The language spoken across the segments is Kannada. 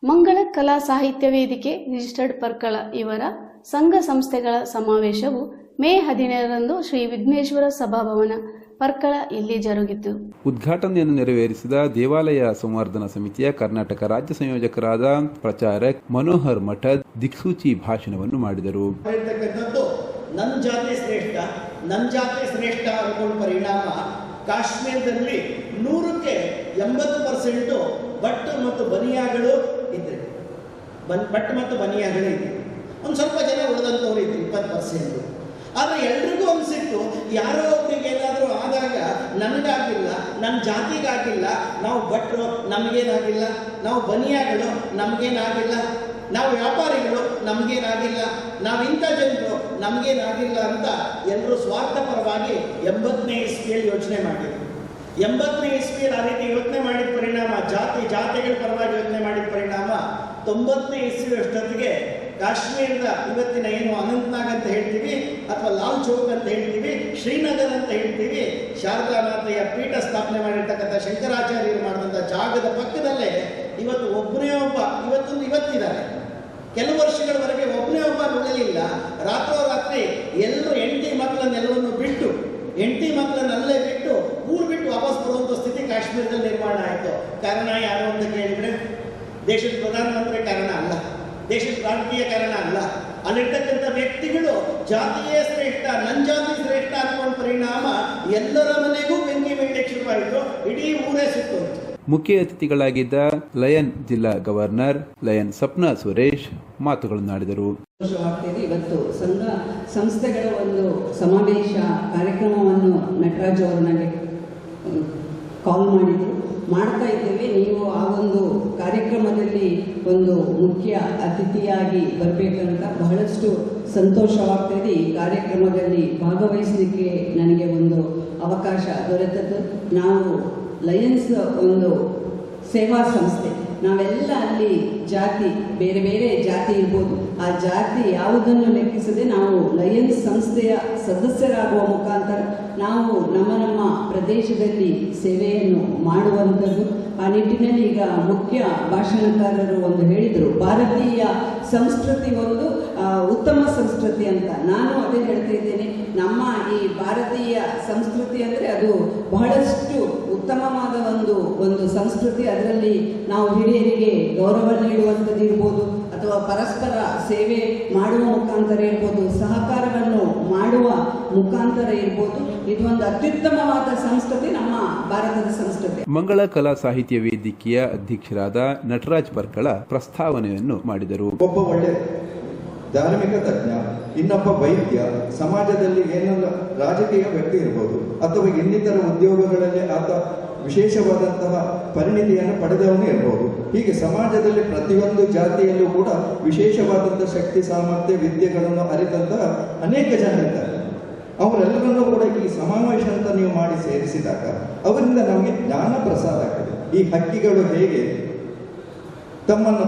ಮಂಗಳ ಕಲಾ ಸಾಹಿತ್ಯ ವೇದಿಕೆ ರಿಜಿಸ್ಟರ್ಡ್ ಪರ್ಕಳ ಇವರ ಸಂಘ ಸಂಸ್ಥೆಗಳ ಸಮಾವೇಶವು ಮೇ 17ರಂದು ಶ್ರೀ ವಿಘ್ನೇಶ್ವರ ಸಭಾಭವನ ಪರ್ಕಳ ಇಲ್ಲಿ ಜರುಗಿತು. ಉದ್ಘಾಟನೆಯನ್ನು ನೆರವೇರಿಸಿದ ದೇವಾಲಯ ಸಂವರ್ಧನಾ ಸಮಿತಿಯ ಕರ್ನಾಟಕ ರಾಜ್ಯ ಸಂಯೋಜಕರಾದ ಪ್ರಚಾರಕ್ ಮನೋಹರ್ ಮಠದ್ ದಿಕ್ಸೂಚಿ ಭಾಷಣವನ್ನು ಮಾಡಿದರು. ನನ್ನ ಜಾತಿ ಶ್ರೇಷ್ಠ ಅನ್ಕೊಂಡ ಪರಿಣಾಮ ಕಾಶ್ಮೀರದಲ್ಲಿ 100ಕ್ಕೆ 80% ಬಟ್ಟು ಮತ್ತು ಬನಿಯಾಗಳು ಇದ್ದರೆ ಒಂದು ಸ್ವಲ್ಪ ಜನ ಉಳಿದಂಥವ್ರು ಇದ್ರು 20%. ಆದರೆ ಎಲ್ರಿಗೂ ಅನಿಸಿತ್ತು ಯಾರೋ ಒಬ್ಬರಿಗೆ ಏನಾದರೂ ಆದಾಗ ನನಗಾಗಿಲ್ಲ, ನನ್ನ ಜಾತಿಗಾಗಿಲ್ಲ, ನಾವು ಭಟ್ರು ನಮಗೇನಾಗಿಲ್ಲ, ನಾವು ಬನಿಯಾಗಳು ನಮಗೇನಾಗಿಲ್ಲ, ನಾವು ವ್ಯಾಪಾರಿಗಳು ನಮಗೇನಾಗಿಲ್ಲ, ನಾವು ಇಂಥ ಜನರು ನಮಗೇನಾಗಿಲ್ಲ ಅಂತ ಎಲ್ಲರೂ ಸ್ವಾರ್ಥಪರವಾಗಿ 80ನೇ ಇಸ್ವಿಯಲ್ಲಿ ಯೋಚನೆ ಮಾಡಿದ್ರು. 80ನೇ ಇಸ್ವಿಯಲ್ಲಿ ಆ ರೀತಿ ಯೋಚನೆ ಮಾಡಿದ ಪರಿಣಾಮ, ಜಾತಿಗಳ ಪರವಾಗಿ ಯೋಚನೆ ಮಾಡಿದ ಪರಿಣಾಮ 90ನೇ ಇಸ್ವಿ ಅಷ್ಟೊತ್ತಿಗೆ ಕಾಶ್ಮೀರದ ಇವತ್ತಿನ ಏನು ಅನಂತನಾಗ್ ಅಂತ ಹೇಳ್ತೀವಿ ಅಥವಾ ಲಾಲ್ ಚೌಕ್ ಅಂತ ಹೇಳ್ತೀವಿ, ಶ್ರೀನಗರ್ ಅಂತ ಹೇಳ್ತೀವಿ, ಶಾರದಾ ಮಾತೆಯ ಪೀಠ ಸ್ಥಾಪನೆ ಮಾಡಿರ್ತಕ್ಕಂಥ ಶಂಕರಾಚಾರ್ಯರು ಮಾಡಿದಂಥ ಜಾಗದ ಪಕ್ಕದಲ್ಲೇ ಇವತ್ತು ಒಬ್ಬನೇ ಒಬ್ಬ ಇವತ್ತಿದ್ದಾರೆ. ಕೆಲವು ವರ್ಷಗಳವರೆಗೆ ಒಬ್ಬನೇ ಒಬ್ಬ ಉಳಿಲಿಲ್ಲ. ರಾತ್ರೋರಾತ್ರಿ ಎಲ್ಲರೂ ಹೆಂಡತಿ ಮಕ್ಕಳನ್ನೆಲ್ಲವನ್ನು ಬಿಟ್ಟು ಊರು ಬಿಟ್ಟು ವಾಪಸ್ ಬರುವಂಥ ಸ್ಥಿತಿ ಕಾಶ್ಮೀರದಲ್ಲಿ ನಿರ್ಮಾಣ ಆಯಿತು. ಕಾರಣ ಯಾರು ಅಂತ ಕೇಳಿದ್ರೆ ದೇಶದ ಪ್ರಧಾನಮಂತ್ರಿ ಕಾರಣ ಅಲ್ಲ, ದೇಶದ ರಾಜಕೀಯ ಕಾರಣ ಅಲ್ಲ, ಅಲ್ಲಿರ್ತಕ್ಕಂಥ ವ್ಯಕ್ತಿಗಳು ಜಾತಿಯೇ ಶ್ರೇಷ್ಠ, ನನ್ನ ಜಾತಿ ಶ್ರೇಷ್ಠ ಅನ್ನುವ ಪರಿಣಾಮ ಎಲ್ಲರ ಮನೆಗೂ ಬೆಂಕಿ ಬೀಳಲಿಕ್ಕೆ ಶುರುವಾಯಿತು. ಇಡೀ ಊರೇ ಸುತ್ತೋಯ್ತು. ಮುಖ್ಯ ಅತಿಥಿಗಳಾಗಿದ್ದ ಲಯನ್ ಜಿಲ್ಲಾ ಗವರ್ನರ್ ಲಯನ್ ಸಪ್ನಾ ಸುರೇಶ್ ಮಾತುಗಳನ್ನಾಡಿದರು. ಇವತ್ತು ಸಂಘ ಸಂಸ್ಥೆಗಳ ಒಂದು ಸಮಾವೇಶ ಕಾರ್ಯಕ್ರಮವನ್ನು ನಟರಾಜ್ ಅವರು ನನಗೆ ಕಾಲ್ ಮಾಡ್ತಾ ಇದ್ದೇವೆ. ನೀವು ಆ ಒಂದು ಕಾರ್ಯಕ್ರಮದಲ್ಲಿ ಒಂದು ಮುಖ್ಯ ಅತಿಥಿಯಾಗಿ ಬರಬೇಕಂತ ಬಹಳಷ್ಟು ಸಂತೋಷವಾಗ್ತಾ ಇದೆ. ಈ ಕಾರ್ಯಕ್ರಮದಲ್ಲಿ ಭಾಗವಹಿಸಲಿಕ್ಕೆ ನನಗೆ ಒಂದು ಅವಕಾಶ ದೊರೆತದ್ದು. ನಾವು ಲಯನ್ಸ್ ಒಂದು ಸೇವಾ ಸಂಸ್ಥೆ, ನಾವೆಲ್ಲ ಅಲ್ಲಿ ಜಾತಿ ಬೇರೆ ಬೇರೆ ಜಾತಿ ಇರ್ಬೋದು, ಆ ಜಾತಿ ಯಾವುದನ್ನು ಲೆಕ್ಕಿಸದೆ ನಾವು ಲಯನ್ಸ್ ಸಂಸ್ಥೆಯ ಸದಸ್ಯರಾಗುವ ಮುಖಾಂತರ ನಾವು ನಮ್ಮ ಪ್ರದೇಶದಲ್ಲಿ ಸೇವೆಯನ್ನು ಮಾಡುವಂಥದ್ದು. ಆ ನಿಟ್ಟಿನಲ್ಲಿ ಈಗ ಮುಖ್ಯ ಭಾಷಣಕಾರರು ಒಂದು ಹೇಳಿದರು, ಭಾರತೀಯ ಸಂಸ್ಕೃತಿ ಒಂದು ಉತ್ತಮ ಸಂಸ್ಕೃತಿ ಅಂತ. ನಾನು ಅದೇ ಹೇಳ್ತಾ ಇದ್ದೇನೆ, ನಮ್ಮ ಈ ಭಾರತೀಯ ಸಂಸ್ಕೃತಿ ಅಂದರೆ ಅದು ಬಹಳಷ್ಟು ಉತ್ತಮವಾದ ಒಂದು ಸಂಸ್ಕೃತಿ. ಅದರಲ್ಲಿ ನಾವು ಹಿರಿಯರಿಗೆ ಗೌರವ ನೀಡುವಂಥದ್ದು ಇರ್ಬೋದು, ಅಥವಾ ಪರಸ್ಪರ ಸೇವೆ ಮಾಡುವ ಮುಖಾಂತರ ಇರ್ಬೋದು, ಸಹಕಾರವನ್ನು ಮಾಡುವ ಮುಖಾಂತರ ಇರ್ಬೋದು. ಇದು ಒಂದು ಅತ್ಯುತ್ತಮವಾದ ಸಂಸ್ಕೃತಿ, ನಮ್ಮ ಭಾರತದ ಸಂಸ್ಕೃತಿ. ಮಂಗಳ ಕಲಾ ಸಾಹಿತ್ಯ ವೇದಿಕೆಯ ಅಧ್ಯಕ್ಷರಾದ ನಟರಾಜ್ ಪರ್ಕಳ ಪ್ರಸ್ತಾವನೆಯನ್ನು ಮಾಡಿದರು. ಒಬ್ಬ ಒಳ್ಳೆ ಧಾರ್ಮಿಕ ತಜ್ಞ, ಇನ್ನೊಬ್ಬ ವೈದ್ಯ, ಸಮಾಜದಲ್ಲಿ ಏನೆಲ್ಲ ರಾಜಕೀಯ ವ್ಯಕ್ತಿ ಇರ್ಬೋದು, ಅಥವಾ ಇನ್ನಿತರ ಉದ್ಯೋಗಗಳಲ್ಲಿ ಆತ ವಿಶೇಷವಾದಂತಹ ಪರಿಣಿತಿಯನ್ನು ಪಡೆದವನು ಇರಬಹುದು. ಹೀಗೆ ಸಮಾಜದಲ್ಲಿ ಪ್ರತಿಯೊಂದು ಜಾತಿಯಲ್ಲೂ ಕೂಡ ವಿಶೇಷವಾದಂತಹ ಶಕ್ತಿ, ಸಾಮರ್ಥ್ಯ, ವಿದ್ಯೆಗಳನ್ನು ಅರಿತಂತಹ ಅನೇಕ ಜನ ಇದ್ದಾರೆ. ಅವರೆಲ್ಲರನ್ನೂ ಕೂಡ ಈ ಸಮಾವೇಶ ಅಂತ ನೀವು ಮಾಡಿ ಸೇರಿಸಿದಾಗ ಅವರಿಂದ ನಮಗೆ ಜ್ಞಾನ ಪ್ರಸಾದ ಆಗ್ತದೆ. ಈ ಹಕ್ಕಿಗಳು ಹೇಗೆ ತಮ್ಮನ್ನು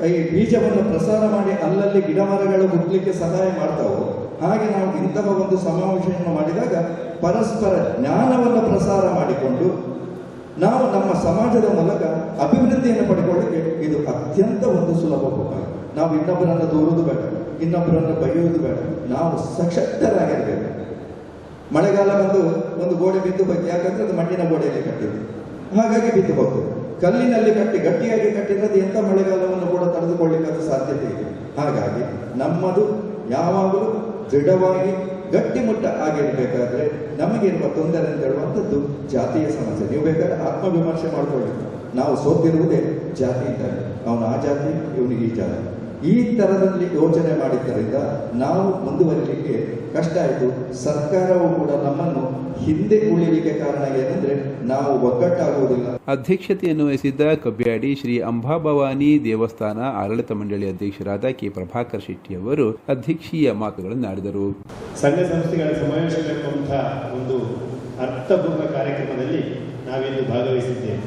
ಈ ಬೀಜವನ್ನು ಪ್ರಸಾರ ಮಾಡಿ ಅಲ್ಲಲ್ಲಿ ಗಿಡ ಮರಗಳು ಹುಟ್ಟಲಿಕ್ಕೆ ಸಹಾಯ ಮಾಡ್ತಾವೋ, ಹಾಗೆ ನಾವು ಇಂತಹ ಒಂದು ಸಮಾವೇಶವನ್ನು ಮಾಡಿದಾಗ ಪರಸ್ಪರ ಜ್ಞಾನವನ್ನು ಪ್ರಸಾರ ಮಾಡಿಕೊಂಡು ನಾವು ನಮ್ಮ ಸಮಾಜದ ಮೂಲಕ ಅಭಿವೃದ್ಧಿಯನ್ನು ಪಡೆದುಕೊಳ್ಳಿಕ್ಕೆ ಇದು ಅತ್ಯಂತ ಒಂದು ಸುಲಭ ಉಪಾಯ. ನಾವು ಇನ್ನೊಬ್ಬರನ್ನು ದೂರುವುದು ಬೇಡ, ಇನ್ನೊಬ್ಬರನ್ನು ಬೈಯುವುದು ಬೇಡ, ನಾವು ಸಶಕ್ತರಾಗಿರಬೇಕು. ಮಳೆಗಾಲ ಬಂದು ಒಂದು ಗೋಡೆ ಬಿದ್ದು ಹೋಯ್ತು, ಯಾಕಂದ್ರೆ ಅದು ಮಣ್ಣಿನ ಗೋಡೆಯಲ್ಲಿ ಕಟ್ಟಿದ್ದು, ಹಾಗಾಗಿ ಬಿದ್ದು ಹೋಗ್ತದೆ. ಕಲ್ಲಿನಲ್ಲಿ ಕಟ್ಟಿ ಗಟ್ಟಿಯಾಗಿ ಕಟ್ಟಿದ್ರೆ ಎಂಥ ಮಳೆಗಾಲವನ್ನು ಕೂಡ ತಡೆದುಕೊಳ್ಳಿಕ್ಕೆ ಅದು ಸಾಧ್ಯತೆ ಇದೆ. ಹಾಗಾಗಿ ನಮ್ಮದು ಯಾವಾಗಲೂ ದೃಢವಾಗಿ ಗಟ್ಟಿಮುಟ್ಟ ಆಗಿರಬೇಕಾದ್ರೆ ನಮಗಿರುವ ತೊಂದರೆ ಅಂತ ಹೇಳುವಂಥದ್ದು ಜಾತಿಯ ಸಮಸ್ಯೆ. ನೀವು ಬೇಕಾದ್ರೆ ಆತ್ಮವಿಮರ್ಶೆ ಮಾಡಿಕೊಳ್ಳಿ. ನಾವು ಸೋತಿರುವುದೇ ಜಾತಿಯಿಂದಾಗಿ, ಅವನು ಆ ಜಾತಿ, ಇವನಿಗೆ ಈ ಜಾತಿ, ಈ ಥರದಲ್ಲಿ ಯೋಚನೆ ಮಾಡಿದ್ದರಿಂದ ನಾವು ಮುಂದುವರಿಲಿಕ್ಕೆ ಕಷ್ಟ ಆಯಿತು. ಸರ್ಕಾರವು ಕೂಡ ನಮ್ಮನ್ನು ಹಿಂದೆ ಉಳಿಲಿಕ್ಕೆ ಕಾರಣ ಏನಂದ್ರೆ ನಾವು ಒಗ್ಗಟ್ಟಾಗುವುದಿಲ್ಲ. ಅಧ್ಯಕ್ಷತೆಯನ್ನು ವಹಿಸಿದ್ದ ಕಬ್ಬ್ಯಾಡಿ ಶ್ರೀ ಅಂಬಾಭವಾನಿ ದೇವಸ್ಥಾನ ಆಡಳಿತ ಮಂಡಳಿ ಅಧ್ಯಕ್ಷರಾದ ಕೆ ಪ್ರಭಾಕರ್ ಶೆಟ್ಟಿ ಅವರು ಅಧ್ಯಕ್ಷೀಯ ಮಾತುಗಳನ್ನಾಡಿದರು. ಸಂಘ ಸಂಸ್ಥೆಗಳ ಸಮಾವೇಶವೆಂಬಂತಹ ಒಂದು ಅರ್ಥಪೂರ್ಣ ಕಾರ್ಯಕ್ರಮದಲ್ಲಿ ನಾವಿಂದು ಭಾಗವಹಿಸಿದ್ದೇವೆ.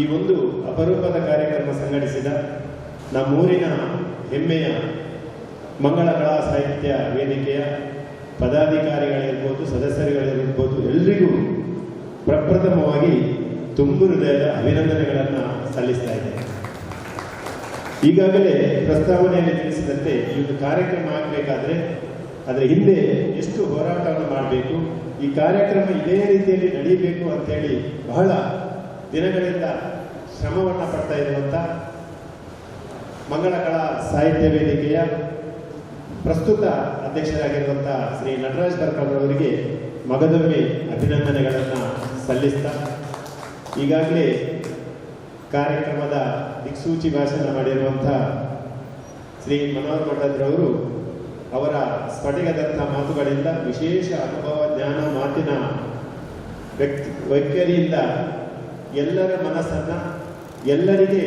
ಈ ಒಂದು ಅಪರೂಪದ ಕಾರ್ಯಕ್ರಮ ಸಂಘಟಿಸಿದ ನಮ್ಮೂರಿನ ಹೆಮ್ಮೆಯ ಮಂಗಳ ಕಲಾ ಸಾಹಿತ್ಯ ವೇದಿಕೆಯ ಪದಾಧಿಕಾರಿಗಳಿರ್ಬೋದು, ಸದಸ್ಯರುಗಳಿರ್ಬೋದು, ಎಲ್ರಿಗೂ ಪ್ರಪ್ರಥಮವಾಗಿ ತುಂಬು ಹೃದಯದ ಅಭಿನಂದನೆಗಳನ್ನು ಸಲ್ಲಿಸ್ತಾ ಇದ್ದೇನೆ. ಈಗಾಗಲೇ ಪ್ರಸ್ತಾವನೆಯಲ್ಲಿ ತಿಳಿಸಿದಂತೆ ಈ ಒಂದು ಕಾರ್ಯಕ್ರಮ ಆಗಬೇಕಾದ್ರೆ ಅದರ ಹಿಂದೆ ಎಷ್ಟು ಹೋರಾಟವನ್ನು ಮಾಡಬೇಕು, ಈ ಕಾರ್ಯಕ್ರಮ ಇದೇ ರೀತಿಯಲ್ಲಿ ನಡೀಬೇಕು ಅಂತೇಳಿ ಬಹಳ ದಿನಗಳಿಂದ ಶ್ರಮವನ್ನು ಪಡ್ತಾ ಇರುವಂಥ ಮಂಗಳ ಕಲಾ ಸಾಹಿತ್ಯ ವೇದಿಕೆಯ ಪ್ರಸ್ತುತ ಅಧ್ಯಕ್ಷರಾಗಿರುವಂಥ ಶ್ರೀ ನಟರಾಜ್ ಬರ್ಕಳವರಿಗೆ ಮಗದೊಮ್ಮೆ ಅಭಿನಂದನೆಗಳನ್ನು ಸಲ್ಲಿಸ್ತಾ, ಈಗಾಗಲೇ ಕಾರ್ಯಕ್ರಮದ ದಿಕ್ಸೂಚಿ ಭಾಷಣ ಮಾಡಿರುವಂಥ ಶ್ರೀ ಮನೋಹರ್ ಮಠದ್ರವರು ಅವರ ಸ್ಫಟಿಕದಂಥ ಮಾತುಗಳಿಂದ ವಿಶೇಷ ಅನುಭವ ಜ್ಞಾನ ಮಾತಿನ ವೈಖರಿಯಿಂದ ಎಲ್ಲರ ಮನಸ್ಸನ್ನು ಎಲ್ಲರಿಗೆ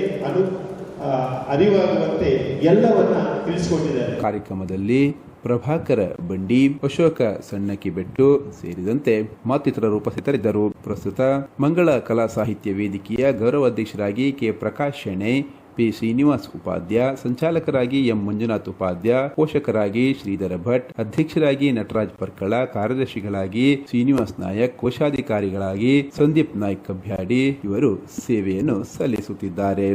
ಅರಿವಾಗುವಂತೆ ಎಲ್ಲವನ್ನ ತಿಳಿಸಿಕೊಟ್ಟಿದ್ದಾರೆ. ಕಾರ್ಯಕ್ರಮದಲ್ಲಿ ಪ್ರಭಾಕರ ಬಂಡಿ, ಅಶೋಕ ಸಣ್ಣಕಿಬೆಟ್ಟು ಸೇರಿದಂತೆ ಮತ್ತಿತರರು ಉಪಸ್ಥಿತರಿದ್ದರು. ಪ್ರಸ್ತುತ ಮಂಗಳ ಕಲಾ ಸಾಹಿತ್ಯ ವೇದಿಕೆಯ ಗೌರವ ಅಧ್ಯಕ್ಷರಾಗಿ ಕೆ ಪ್ರಕಾಶ್ ಶೆಣೆ, ಪಿ ಶ್ರೀನಿವಾಸ್ ಉಪಾಧ್ಯ, ಸಂಚಾಲಕರಾಗಿ ಎಂ ಮಂಜುನಾಥ್ ಉಪಾಧ್ಯ, ಪೋಷಕರಾಗಿ ಶ್ರೀಧರ ಭಟ್, ಅಧ್ಯಕ್ಷರಾಗಿ ನಟರಾಜ್ ಪರ್ಕಳ, ಕಾರ್ಯದರ್ಶಿಗಳಾಗಿ ಶ್ರೀನಿವಾಸ್ ನಾಯಕ್, ಕೋಶಾಧಿಕಾರಿಗಳಾಗಿ ಸಂದೀಪ್ ನಾಯ್ಕ್ ಕಬ್ಯಾಡಿ ಇವರು ಸೇವೆಯನ್ನು ಸಲ್ಲಿಸುತ್ತಿದ್ದಾರೆ.